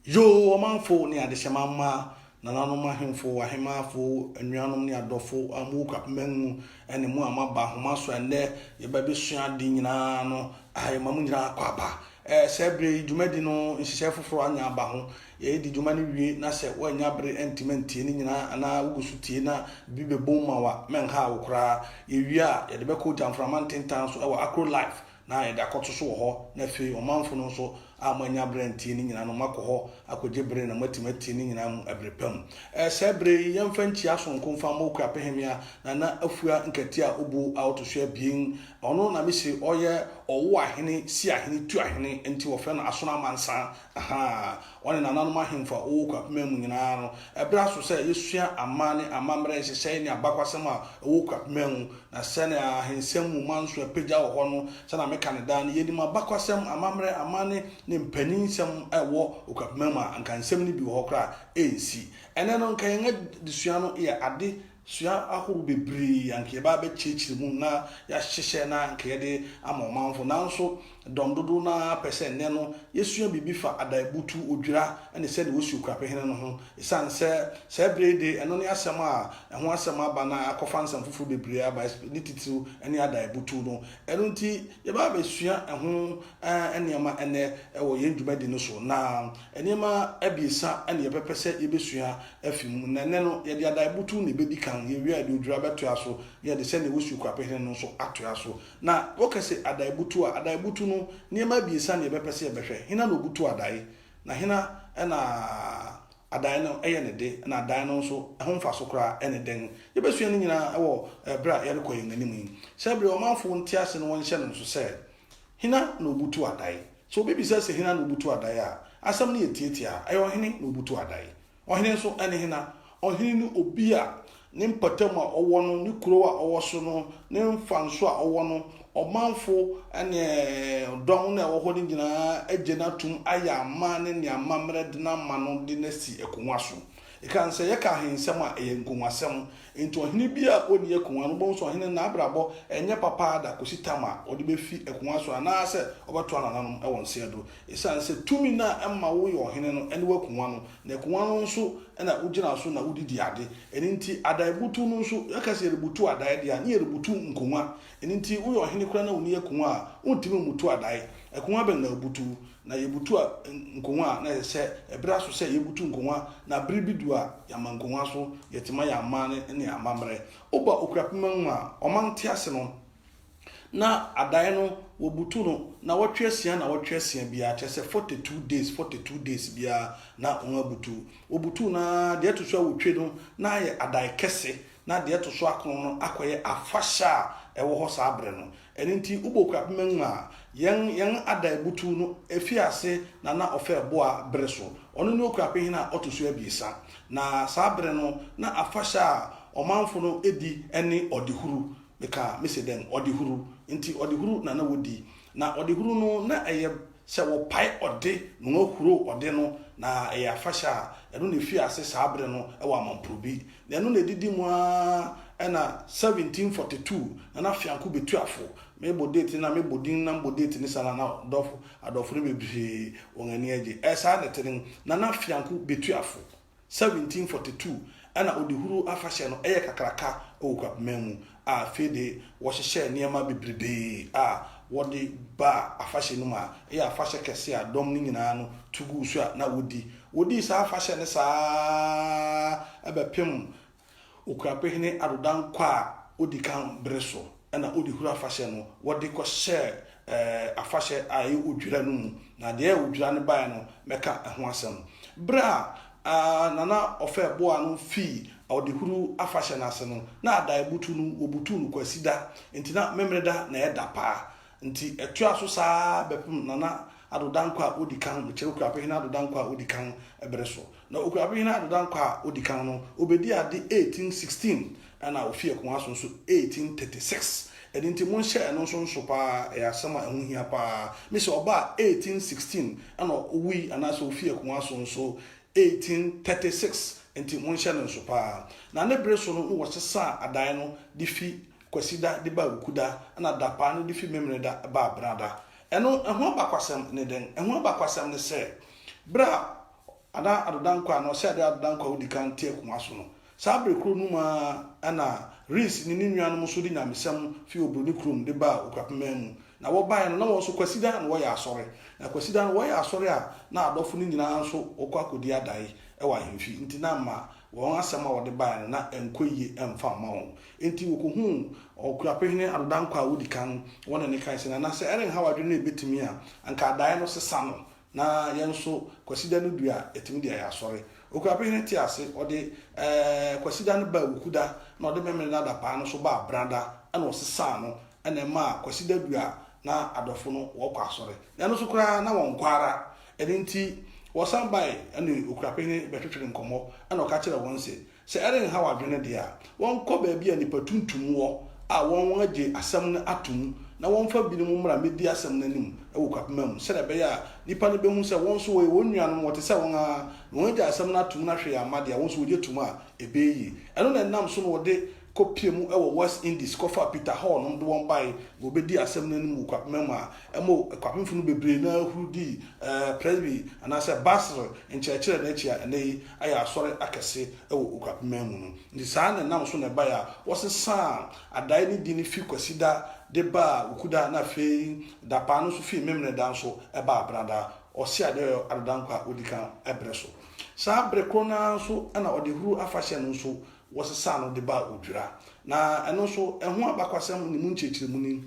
Yo manfo ni adehemama nananom ahemfo ahemafo anuanom ni adofo amuka mengu ene mu amaba homa so ene ye ba besua de nyina no ahemamu nyina kwaba sebre dwumadi no nhihye foforo anya aba ho ye di dwuma ni wie na se wanya bre entimentie ni nyina ana wugusu tie na bibebom ma wa menha wokra ye wie a ye de be ko jamframan tentan so ewa Akro life na ye da koto so ho na fe omanfo no so amanya brenti ni nyina no makoho akogye bre na matimati ni nyina mu abrepam sebre yemfa nchi asonko fa moku apehemia na afua nkatia obu autoso abien ono na misi oye owo ahene si ahene tu ahene enti wo fe na asona amansa aha one na nanom ahemfa oku apemam nyina no ebra so se yesua amane amamre hyehyɛ ni abakwasem a oku apemam na se na ahensem mu manso apagya wo ho no se na meka ne dan yedi ma abakwasem amamre amane ne mpanin nsɛm ɛwɔ okapemama anka nsɛm ni bi wɔ kra ensi ɛnɛ no nka yɛn adesua no yɛ ade sua ahoro bebree anka yɛba bɛkyerɛkyerɛ mu na yɛahyehyɛ na anka yɛde ama ɔmanfo nanso dɔm dodo na pɛsɛ nnɛ no yɛsua bibi fa adaibutu odwira ɛne sɛ de wɔsi okapehene no ho ɛsan sɛ bere de ɛno ne asɛm a ɛho asɛm aba na akɔfa nsɛm foforo bebree aba ne titiw ɛne adaibutu no ɛno nti yɛba bɛsua ɛho nneɛma ɛnɛ ɛwɔ yɛn dwumadi no so na nneɛma abiesa ɛne yɛbɛpɛ sɛ yɛbɛsua afi mu na ɛnɛ no yɛde adaibutu na ɛbɛdi kan yɛwie de odwira bɛtoa so yɛde sɛ ne wɔsi okapehene no so atoa so na wɔkɛsɛ adaibutu no niema biesa ne yɛbɛpɛ sɛ yɛbɛhwɛ hina no obutu adai na hina ɛna adai no ɛyɛ ne de na adai no nso ɛho mfa so koraa ɛne den yɛbɛsua no nyinaa ɛwɔ bra yɛrekɔ yɛn anim yi sɛ bere ɔmanfo nte ase no wɔnhyɛ no nso sɛ hina no obutu adai so obi bisa sɛ hina no obutu adai a asɛm no yɛ tietia ɛyɛ ɔhene no obutu adai ɔhene nso ɛne hina ɔhene no obi a ne mpatam a ɔwɔ no ne kuro a ɔwɔ so no ne mfanso a ɔwɔ no ɔmanfo ɛne dɔm na ɛwɔ hɔ no nyinaa agye no atom ayɛ ama ne ne amammerɛ de no ama no de no asi akonnwa so ɛkan sɛ yɛka ahensɛm a ɛyɛ nkonnwasɛm nti ɔhene bi a ɔni akonnwa no bɔn so ɔhene na abrabɔ ɛnyɛ papa da kɔsi tam a ɔde bɛfi akonnwa so anaasɛ ɔbɛto anananom ɛwɔ nseɛ do ɛsan sɛ tumi na ɛma woyɛ ɔhene no ɛne wakonnwa no na akonnwa no nso ɛna wogyina so na wodidi ade ɛno nti adaibutu no nso yɛka sɛ yɛrebutu adae deɛ a ne yɛrebutu nkonnwa ɛno nti woyɛ ɔhene koraa na woni akonnwa a wontumi mmutu adae akonnwa bɛn na wobutu na yɛbutu a nkonnwa na sɛ ɛbra so sɛ yɛbutu nkonnwa na bere bi du a yɛama nkonnwa so yɛtima yɛ ama ne amammerɛ woba okurapema mu a ɔmante ase no na adae no wobutu no na wɔtwe asia biara kyerɛ sɛ 42 days biara na ɔmabutu wobutu na deɛ to so a wotwe no na yɛ adae kɛse na deɛ to so akono no akɔyɛ afahyɛ a ɛwɔ hɔ saa brɛ no ɛno nti wobɔ okurapema mu a yɛn adae butu no efi ase na ɔfɛ boa brɛ so ɔno ne okurapehene a ɔto so abiesa na saa brɛ no na afahyɛ a ɔmanfo no edi ɛne ɔdehuru meka mese den ɔdehuru nti ɔdehuru na wodi na ɔdehuru no na ɛyɛ sɛ wɔpae ɔde na wɔhuro ɔde no na ɛyɛ afahyɛ a ɛno na efi ase saa brɛ no ɛwɔ amamprobi na ɛno na edidi mu a ɛna 1742 na afianko betuafo mebo date na mebo din na mbo date ni sana na adofo ne bebree wɔn ani agye ɛsa na tene na afianko betuafo 1742 ɛna odehuru afahyɛ no ɛyɛ kakraka ɛwɔ kwapemam a fede wɔhyehyɛ nneɛma bebree a wɔde ba afahyɛ no mu a ɛyɛ afahyɛ kɛse a dɔm ne nyinaa no tugu so a na wodi saa afahyɛ ne saa ɛbɛpem okurapehene adodankɔ a odi kan bere so ɛna odehuru afahyɛ no wɔde kɔhyɛ afahyɛ a ɛyɛ odwira no mu na deɛ odwira no bae no mɛka ɛho asɛm bere a nana ɔfɛ boa no fi odehuru afahyɛ no ase no na adae butu no wobutu no kwasida nti na memreda na ɛda paa nti ɛtoa so saa bɛpem nana adodankɔ a odi kan kyerɛ okurapehene adodankɔ a odi kan ɛbere so na okurapehene adodankɔ a odi kan no obedi ade 1816 ɛna ofi akonnwa so nso 1836 ɛde nti mo nhyɛ ɛno nso paa ɛyɛ asɛm a ɛho hia paa mesɛ ɔba 1816 ɛna owi anaasɛ ofi akonnwa so nso 1836 nti mo nhyɛ no nso paa na ne bere so no wɔsesa adae no de fi kwasida de ba wukuda ɛna dapa no de fi memreda ba brada ɛno ɛho abakwasɛm ne den ɛho abakwasɛm ne sɛ bra ada adodankwa no se ada adodankwa odi kan tie kuma so no saa brekro no ma ana ris ni nuanom so di nyamesam fi obroni krom de ba okwapema mu na wo bae no na wo so kwasida na wo ya asore na kwasida no wo ya asore a na adofo ni nyina nso okwa akodi adai e wa hemfi nti na ma won asema wo de bae no na enkoyie emfa ma won nti wo ko hu okwapehene adodankwa odi kan wona ne kan se na se eren ha wadwe na ebetimi a anka adai no sesa no na yenso kwasida no dua etimi dia ya asore okwapehene ti ase ode kwasida no ba wukuda na ode memere na da pa no so ba branda ana osesa no ana ma kwasida dua na adofo no wokwa asore na no so kura na won kwara edinti wosan bai ana okwapehene betwetwe nkomo ana o ka kire won se eren ha wadwene dia won kɔ ba bia nipa tuntum wo a won agye asam no atum na won fa bi no mra medi asam nanim e wo kwapema mu se be ya nipa no be hu se won so we won nuanom wote se won agye asam no atum na hwe ya amade a won so wogye tum a ebeyi eno na nam so no wode kopie mu e wo West Indies kofa Peter Hall no do won bai go be di asam nanim wo kwapema mu a emo kwapemfu no bebre na hurudi presby ana se basre enchechire na echi a nei aya asore akese e wo kwapema mu no ndi saa na nam so na bai a wosesa adai ni di ni fi kwasida de ba ukuda na fe da pa no so fi memne dan so e ba brada o si ade adodankwa odika ebreso sa brekona so na ode huru afahye no so wosesa no de ba odwira na eno so eho abakwasem ni mu nchechire mu ni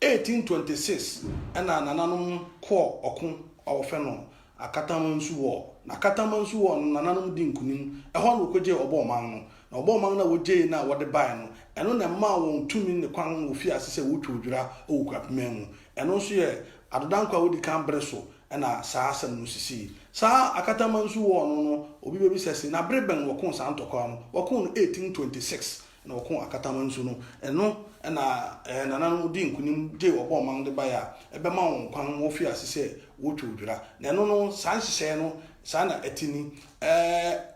1826 na nananom ko okun owofe no akatamansu wo na akatamansu wo nananom di nkunim eho no koje oboman no na oboman na woje na wode bai no eno na ma won tumi ne kwan ofi asese wotwe odwira okwapema mu eno so ye adodankwa wodi kan breso na saa asem no sisi saa akatamansu wo no obi bebi sese na breben wokon saa ntokwa no wokon 1826 na wokon akatamansu no eno na nananom di nkunim je oboman de baya ebe ma won kwan ofi asese wotwe odwira na eno no saa nhyehyɛ no saa na etini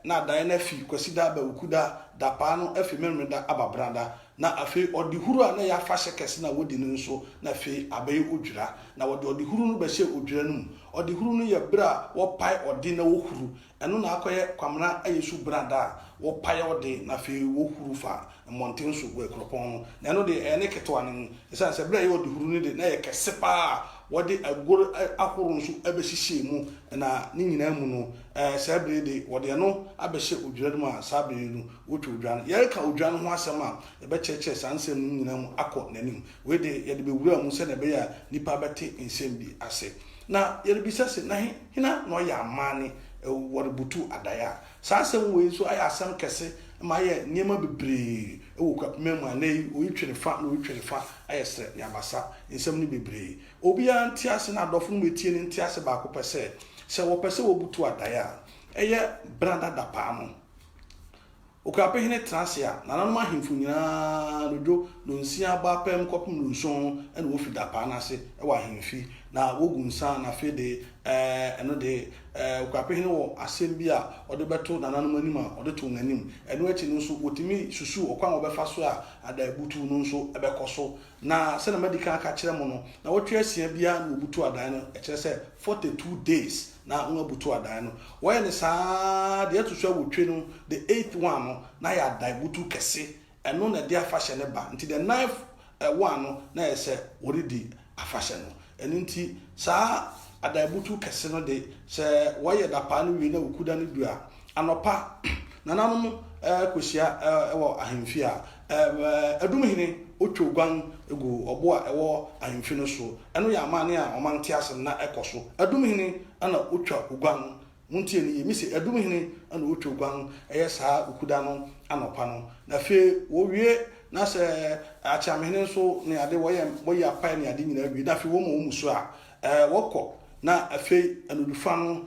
na dan na fi kwasida ba ukuda da pa no afi memre da ababranda na afi odi huru a na ya fa shekese na wodi no nso na afi abai odwira na odi huru no ba hye odwira no odi huru no ya bra wo pai odi na wo huru eno na akoye kwamna ayesu branda wo pai odi na afi wo huru fa monten so gwe kropon na eno de ene ketwa no isa se bra ye odi huru no de na ye kese pa wode agoro akoro nso abehihye mu na ni nyina mu no sabre de wode no abehye odwira mu a sabre no wotwe odwira no yɛreka odwira no ho asɛm a ɛbɛkyerɛkyerɛ sansɛm no nyina mu akɔ nanim we de yɛde bewura mu sɛ na bɛyɛ a nipa bɛte nsɛm bi ase na yɛde bisa se na hina na ɔyɛ amane wɔde butu adaya sansɛm we so ayɛ asɛm kɛse ma yɛ niema bebree ewo kwapema mu anai oyitwere fa na oyitwere fa ayɛ sɛ yabasa nsɛm no bebree obi a ntiase na adɔfo no metie ne ntiase ba ko pɛsɛ sɛ wo pɛsɛ wo butu adaya ɛyɛ branda da pa no okwapehene transia na nanom ahemfo nyina dodo no nsia ba pam kopum no nson ɛna wo fi da pa na ase ɛwɔ ahemfi na wogu nsa na fe de eno de okwapehene wo asɛm bi a ɔde bɛto na nanom anim a ɔde to nganim ɛno akyi no nso wotimi susu okwan obɛfa so a ada butu no nso ɛbɛkɔ so na sɛ na medical aka kyerɛ mo no na wotwe asia bia na obutu adan no ɛkyerɛ sɛ 42 days na unga butu adan no wɔyɛ ne saa de atoso awotwe no the 8th one no na yɛ adan butu kɛse ɛno na de afahye ne ba nti the 9th one no na yɛ sɛ already afahye no ɛno nti saa adan butu kɛse no de sɛ wɔyɛ da pa no wie na okuda no du a anopa na nanom kosia ɛwɔ ahemfi a adumhene otwo gwan egu obo a ɛwɔ ahemfi no so ɛno yɛ amane a ɔmante asem na ɛkɔ so adumhene ana otwa gwan muntie ni yemi se adumhene ana otwo gwan ɛyɛ saa okuda no anopa no na fe wo wie na sɛ akyamhene nso ne ade wɔyɛ apai ne ade nyina wie na fe wo mu so a wɔkɔ na afe anudufa no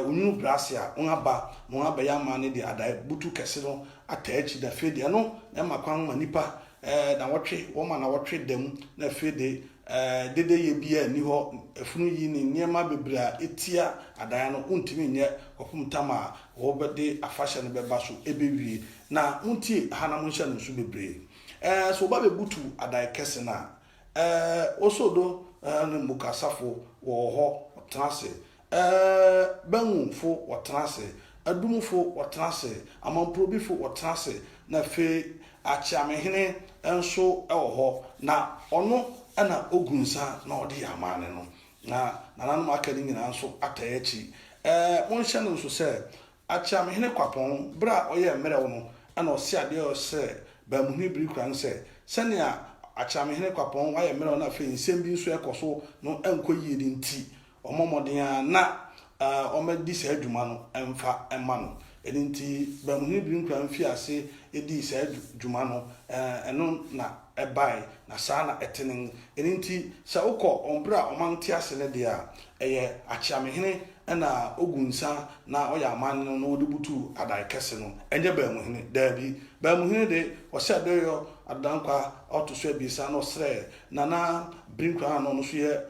onyu brasia onaba mo aba ya mane de adai butu kese no ataachi da fe de no na makwan ma nipa na wotwe wo ma na wotwe dem na fe de dede ye bia ni ho afunu yi ni niema bebra etia adai no untimi nye kopum tama wo bede afahye no beba so ebewie na untie hana mo hye no so bebre so ba be butu adai kese na osodo ne mukasafo wo ho trase banwufo wɔtenase adumfo wɔtenase amamprobifo wɔtenase na fe achiamehene enso ɛwɔ hɔ na ɔno ɛna ogunsa na ɔde yamane no na nananum aka ni nyina nso atayachi monhye no nso sɛ achiamehene kwapɔn bra ɔyɛ mmerɛw no ɛna ɔse ade ɔsɛ bamuhene biri kran sɛ sɛnea achiamehene kwapɔn wayɛ mmerɛw na fe nsɛm bi nso ɛkɔ no ɛnkɔ yie di nti ɔmɔmɔden na ɔmɛdi sɛ adwuma no ɛmfa ɛma no ɛnti bamuhene biri kran fi ase edi sɛ adwuma no ɛno na ɛbae na saa na ɛtenen ɛnti sɛ wokɔ ɔmbra ɔmante ase ne deɛ a ɛyɛ achiamehene ɛna ogunsa na ɔyɛ aman no na ɔde butu adae kɛse no ɛnyɛ bamuhene daabi bamuhene de ɔhyɛ dɛyɔ adankwa ɔto so abisa na ɔsrɛ nana brinkwa no so yɛ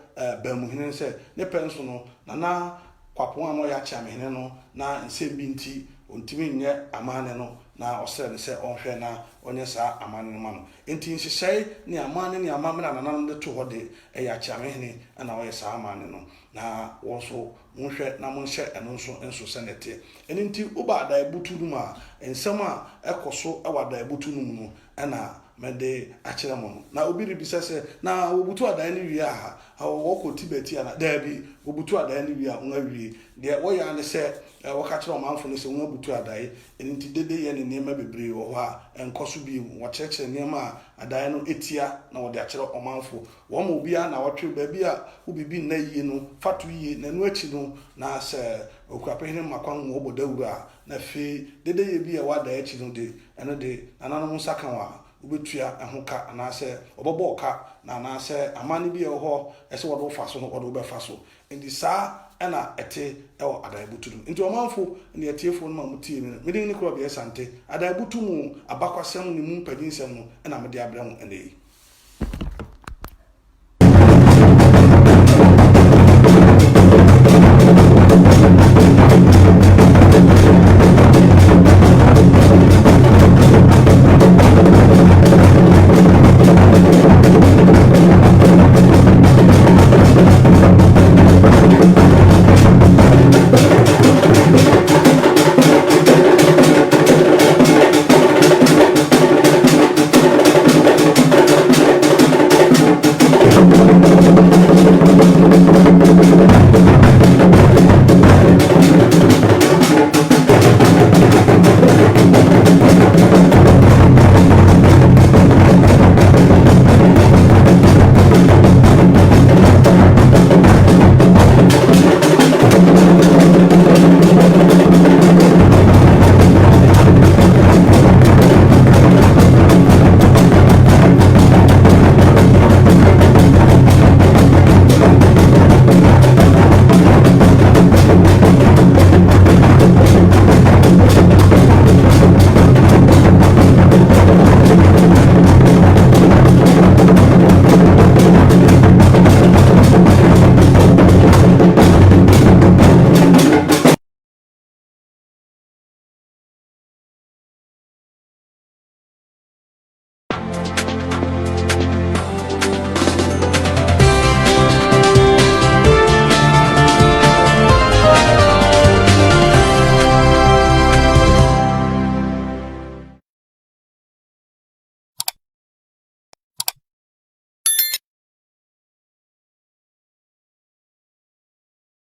bamuhene sɛ ne pɛ nso no nana kwapɔn a no yɛ achiamehene no na nsɛm bi nti ontimi nyɛ amane no na ɔsrɛ ne sɛ ɔnhwɛ na ɔnyɛ saa amane no ma no enti nhyehyɛe ne amane ne amamena nananom de to hɔ de ɛyɛ achiamehene ana ɔyɛ saa amane no na wɔn so monhwɛ na monhyɛ ɛno nso sɛ ne te ɛno nti woba adae butu no mu a nsɛm a ɛkɔ so ɛwɔ adae butu no mu no ɛna mede akyerɛ mo no na obi rebisa sɛ na wobutu adae no wie a wɔkɔ tibeti ana daabi wobutu adae no wie a wɔn awie deɛ wɔyɛ ane sɛ wɔka kyerɛ ɔmanfo no sɛ wɔn abutu adae ɛno nti dede yɛ ne nneɛma bebree wɔ hɔ a ɛnkɔ so bi wɔkyerɛkyerɛ nneɛma a adae no etia na wɔde akyerɛ ɔmanfo wɔn ma obiara na wɔtwe baabi a wobibi nna yie no fato yie na ɛno akyi no na sɛ okuapehene makwan wɔbɔ dawuro a na afei dede yɛ bi a wɔadae akyi no de ɛno de nananom nsa ka wɔ a ubetua ɛho ka anaasɛ ɔbɛbɔ ka na anaasɛ amane bi ɛwɔ hɔ ɛsɛ wɔde wofa so no wɔde wobɛfa so nti saa ɛna ɛte ɛwɔ adaebutu no nti ɔmanfo ne ɛtiefo no ma mutie no mede ne Krobea Asante adaebutu mu abakwasɛm ne mu mpadinsɛm no ɛna mede abrɛ mo ɛnɛ yi